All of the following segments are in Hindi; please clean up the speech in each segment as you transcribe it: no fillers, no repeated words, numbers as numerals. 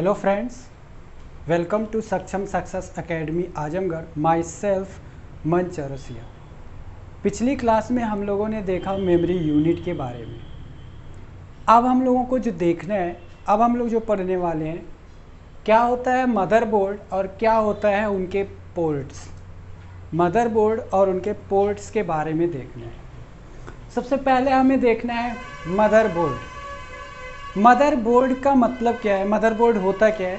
हेलो फ्रेंड्स, वेलकम टू सक्षम success academy Azamgarh. My self मंच चौरसिया। पिछली क्लास में हम लोगों ने देखा मेमोरी यूनिट के बारे में। अब हम लोगों को जो देखना है, अब हम लोग जो पढ़ने वाले हैं, क्या होता है मदरबोर्ड और क्या होता है उनके पोर्ट्स। मदरबोर्ड और उनके पोर्ट्स के बारे में देखना है। सबसे पहले हमें देखना है मदरबोर्ड। मदरबोर्ड का मतलब क्या है, मदरबोर्ड होता क्या है।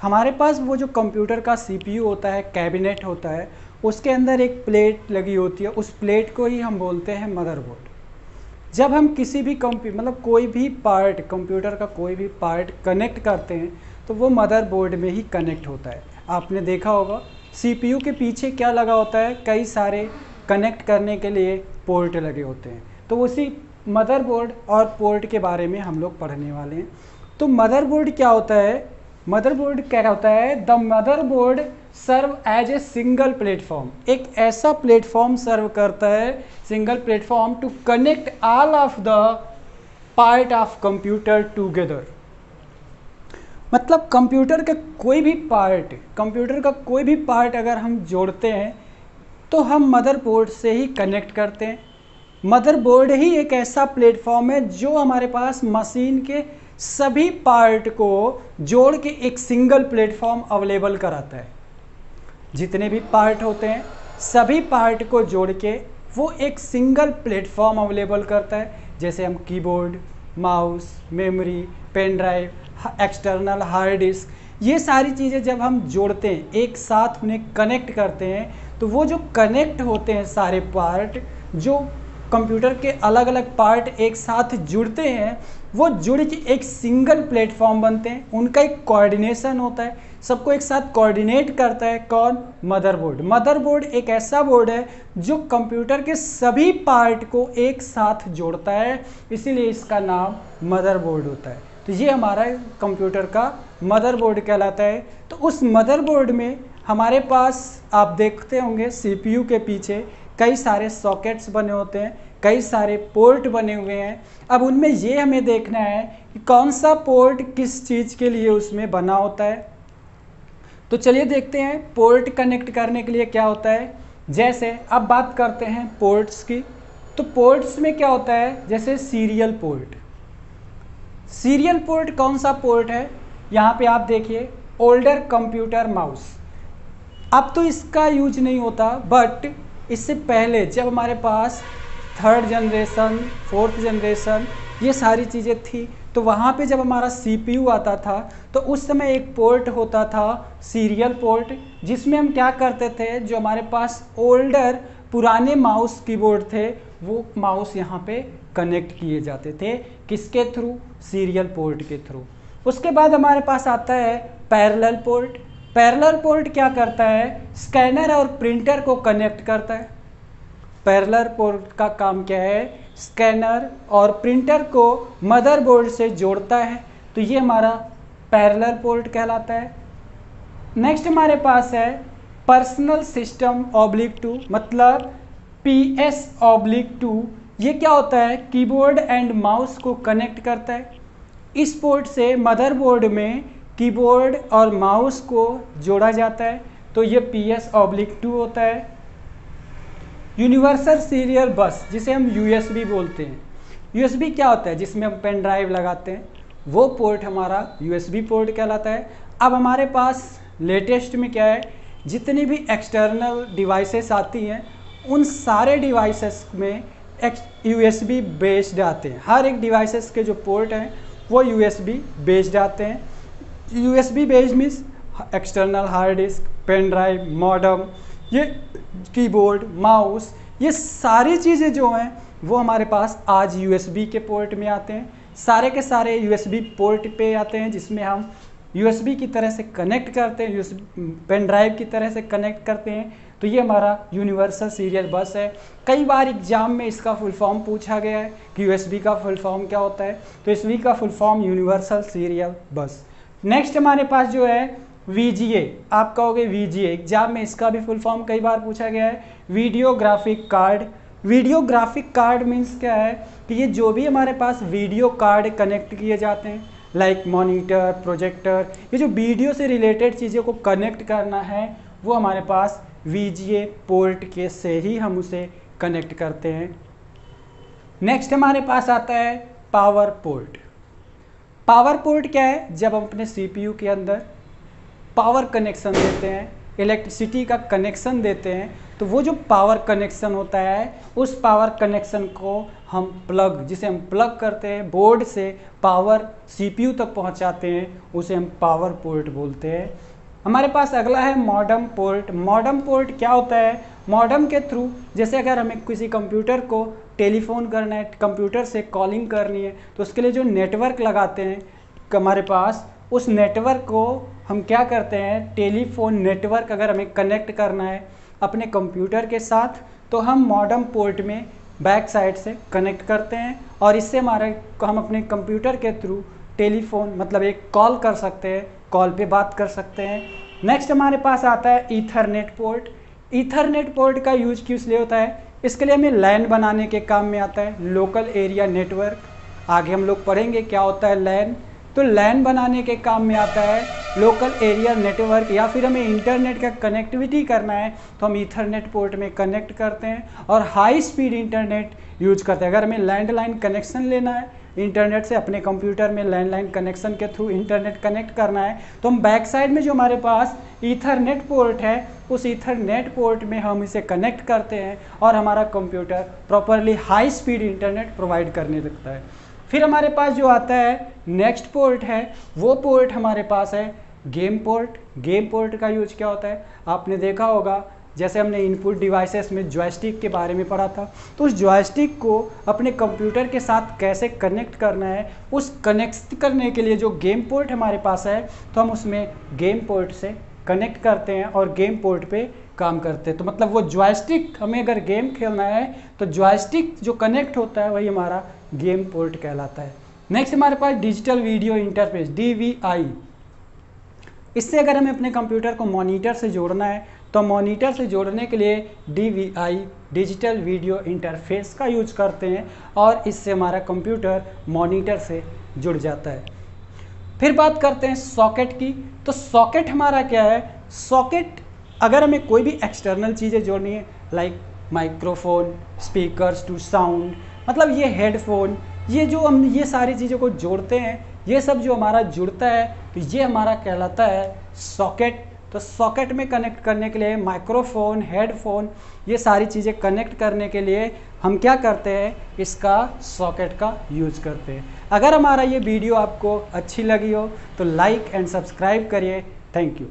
हमारे पास वो जो कंप्यूटर का सीपीयू होता है, कैबिनेट होता है, उसके अंदर एक प्लेट लगी होती है, उस प्लेट को ही हम बोलते हैं मदरबोर्ड। जब हम किसी भी कोई भी पार्ट, कंप्यूटर का कोई भी पार्ट कनेक्ट करते हैं तो वो मदरबोर्ड में ही कनेक्ट होता है। आपने देखा होगा सीपीयू के पीछे क्या लगा होता है, कई सारे कनेक्ट करने के लिए पोर्ट लगे होते हैं। तो उसी मदरबोर्ड और पोर्ट के बारे में हम लोग पढ़ने वाले हैं। तो मदरबोर्ड क्या होता है, मदरबोर्ड क्या होता है, the motherboard serve as a single platform. एक ऐसा प्लेटफॉर्म सर्व करता है, single platform to connect all of the part of computer together. मतलब कंप्यूटर का कोई भी पार्ट अगर हम जोड़ते हैं तो हम मदरबोर्ड से ही कनेक्ट करते हैं। मदरबोर्ड ही एक ऐसा प्लेटफॉर्म है जो हमारे पास मशीन के सभी पार्ट को जोड़ के एक सिंगल प्लेटफॉर्म अवेलेबल कराता है। जितने भी पार्ट होते हैं सभी पार्ट को जोड़ के वो एक सिंगल प्लेटफॉर्म अवेलेबल करता है। जैसे हम keyboard, mouse, memory, pen drive, external hard disk, ये सारी चीज़ें जब हम जोड़ते हैं, एक साथ उन्हें कनेक्ट करते हैं, तो वो जो कनेक्ट होते हैं सारे पार्ट, जो कंप्यूटर के अलग अलग पार्ट एक साथ जुड़ते हैं, वो जुड़ के एक सिंगल प्लेटफॉर्म बनते हैं। उनका एक कोऑर्डिनेशन होता है, सबको एक साथ कोऑर्डिनेट करता है कौन, मदरबोर्ड। मदरबोर्ड एक ऐसा बोर्ड है जो कंप्यूटर के सभी पार्ट को एक साथ जोड़ता है, इसीलिए इसका नाम मदरबोर्ड होता है। तो ये हमारा कंप्यूटर का मदरबोर्ड कहलाता है। तो उस मदरबोर्ड में हमारे पास आप देखते होंगे सीपीयू के पीछे कई सारे सॉकेट्स बने होते हैं, कई सारे पोर्ट बने हुए हैं। अब उनमें ये हमें देखना है कि कौन सा पोर्ट किस चीज़ के लिए उसमें बना होता है। तो चलिए देखते हैं पोर्ट कनेक्ट करने के लिए क्या होता है। जैसे अब बात करते हैं पोर्ट्स की, तो पोर्ट्स में क्या होता है, जैसे सीरियल पोर्ट। सीरियल पोर्ट कौन सा पोर्ट है, यहाँ पे आप देखिए ओल्डर कंप्यूटर माउस। अब तो इसका यूज नहीं होता, बट इससे पहले जब हमारे पास थर्ड जनरेशन, फोर्थ जनरेशन, ये सारी चीज़ें थी, तो वहाँ पे जब हमारा सीपीयू आता था तो उस समय एक पोर्ट होता था सीरियल पोर्ट, जिसमें हम क्या करते थे, जो हमारे पास ओल्डर पुराने माउस कीबोर्ड थे वो माउस यहाँ पे कनेक्ट किए जाते थे। किसके थ्रू, सीरियल पोर्ट के थ्रू। उसके बाद हमारे पास आता है पैरेलल पोर्ट। पैरेलल पोर्ट क्या करता है, स्कैनर और प्रिंटर को कनेक्ट करता है। पैरेलल पोर्ट का काम क्या है, स्कैनर और प्रिंटर को मदरबोर्ड से जोड़ता है। तो ये हमारा पैरेलल पोर्ट कहलाता है। नेक्स्ट हमारे पास है पर्सनल सिस्टम ऑब्लिक 2, मतलब PS/2। ये क्या होता है, कीबोर्ड एंड माउस को कनेक्ट करता है। इस पोर्ट से मदरबोर्ड में कीबोर्ड और माउस को जोड़ा जाता है, तो ये PS/2 होता है। यूनिवर्सल सीरियल बस, जिसे हम USB बोलते हैं। USB क्या होता है, जिसमें हम पेन ड्राइव लगाते हैं, वो पोर्ट हमारा USB पोर्ट कहलाता है। अब हमारे पास लेटेस्ट में क्या है, जितनी भी एक्सटर्नल डिवाइसेस आती हैं उन सारे डिवाइसेस में USB बेस्ड आते हैं। हर एक डिवाइसेस के जो पोर्ट हैं वो USB बेस्ड आते हैं। USB based means external hard disk, pen drive, modem, ये कीबोर्ड, माउस, ये सारी चीज़ें जो हैं वो हमारे पास आज USB के पोर्ट में आते हैं। सारे के सारे USB पोर्ट पे आते हैं, जिसमें हम USB की तरह से कनेक्ट करते हैं, पेन ड्राइव की तरह से कनेक्ट करते हैं। तो ये हमारा यूनिवर्सल सीरियल बस है। कई बार एग्जाम में इसका फुल फॉर्म पूछा गया है कि USB का फुल फॉर्म क्या होता है, तो USB का फुल फॉर्म यूनिवर्सल सीरियल बस। नेक्स्ट हमारे पास जो है VGA, आप कहोगे VGA, एग्जाम में इसका भी फुल फॉर्म कई बार पूछा गया है, video graphic card. Video graphic card means क्या है कि ये जो भी हमारे पास वीडियो कार्ड कनेक्ट किए जाते हैं, लाइक मॉनिटर, प्रोजेक्टर, ये जो वीडियो से रिलेटेड चीज़ें को कनेक्ट करना है वो हमारे पास VGA पोर्ट के से ही हम उसे कनेक्ट करते हैं। नेक्स्ट हमारे पास आता है पावर पोर्ट। पावर पोर्ट क्या है? जब हम अपने CPU के अंदर पावर कनेक्शन देते हैं, इलेक्ट्रिसिटी का कनेक्शन देते हैं, तो वो जो पावर कनेक्शन होता है उस पावर कनेक्शन को हम जिसे हम प्लग करते हैं बोर्ड से पावर CPU तक पहुंचाते हैं, उसे हम पावर पोर्ट बोलते हैं। हमारे पास अगला है मॉडेम पोर्ट। मॉडेम पोर्ट क्या होता है? मॉडेम के थ्रू, जैसे अगर हमें किसी कंप्यूटर को टेलीफोन करना है, कंप्यूटर से कॉलिंग करनी है, तो उसके लिए जो नेटवर्क लगाते हैं हमारे पास, उस नेटवर्क को हम क्या करते हैं, टेलीफोन नेटवर्क अगर हमें कनेक्ट करना है अपने कंप्यूटर के साथ, तो हम मॉडेम पोर्ट में बैक साइड से कनेक्ट करते हैं और इससे हम अपने कंप्यूटर के थ्रू टेलीफोन मतलब एक कॉल कर सकते हैं, कॉल पे बात कर सकते हैं। नेक्स्ट हमारे पास आता है ईथरनेट पोर्ट। ईथरनेट पोर्ट का यूज किस लिए होता है? इसके लिए हमें लैन बनाने के काम में आता है, लोकल एरिया नेटवर्क। आगे हम लोग पढ़ेंगे क्या होता है लैन। तो लैन बनाने के काम में आता है, लोकल एरिया नेटवर्क, या फिर हमें इंटरनेट का कनेक्टिविटी करना है तो हम ईथरनेट पोर्ट में कनेक्ट करते हैं और हाई स्पीड इंटरनेट यूज करते हैं। अगर हमें लैंडलाइन कनेक्शन लेना है इंटरनेट से, अपने कंप्यूटर में लैंडलाइन कनेक्शन के थ्रू इंटरनेट कनेक्ट करना है, तो हम बैक साइड में जो हमारे पास ईथरनेट पोर्ट है उस ईथरनेट पोर्ट में हम इसे कनेक्ट करते हैं और हमारा computer properly high speed internet provide करने लगता है। फिर हमारे पास जो आता है नेक्स्ट पोर्ट है, वो पोर्ट हमारे पास है गेम पोर्ट। गेम पोर्ट का यूज क्या होता है? आपने देखा होगा, जैसे हमने इनपुट डिवाइसेस में जॉयस्टिक के बारे में पढ़ा था, तो उस जॉयस्टिक को अपने कंप्यूटर के साथ कैसे कनेक्ट करना है, उस कनेक्ट करने के लिए जो गेम पोर्ट हमारे पास है, तो हम उसमें गेम पोर्ट से कनेक्ट करते हैं और गेम पोर्ट पे काम करते हैं। तो मतलब वो जॉयस्टिक, हमें अगर गेम खेलना है तो जॉयस्टिक जो कनेक्ट होता है वही हमारा गेम पोर्ट कहलाता है। नेक्स्ट हमारे पास डिजिटल वीडियो इंटरफेस DVI। इससे अगर हमें अपने कंप्यूटर को मॉनिटर से जोड़ना है तो मॉनिटर से जोड़ने के लिए DVI डिजिटल वीडियो इंटरफेस का यूज करते हैं और इससे हमारा कंप्यूटर मॉनिटर से जुड़ जाता है। फिर बात करते हैं सॉकेट की। तो सॉकेट हमारा क्या है? सॉकेट अगर हमें कोई भी एक्सटर्नल चीज़ें जोड़नी है, like microphone, speakers to sound, मतलब ये हेडफोन, ये जो हम ये सारी चीज़ों को जोड़ते हैं, ये सब जो हमारा जुड़ता है तो ये हमारा कहलाता है सॉकेट। तो सॉकेट में कनेक्ट करने के लिए माइक्रोफोन, हेडफोन, ये सारी चीज़ें कनेक्ट करने के लिए हम क्या करते हैं, इसका सॉकेट का यूज करते हैं। अगर हमारा ये वीडियो आपको अच्छी लगी हो तो लाइक एंड सब्सक्राइब करिए। Thank you.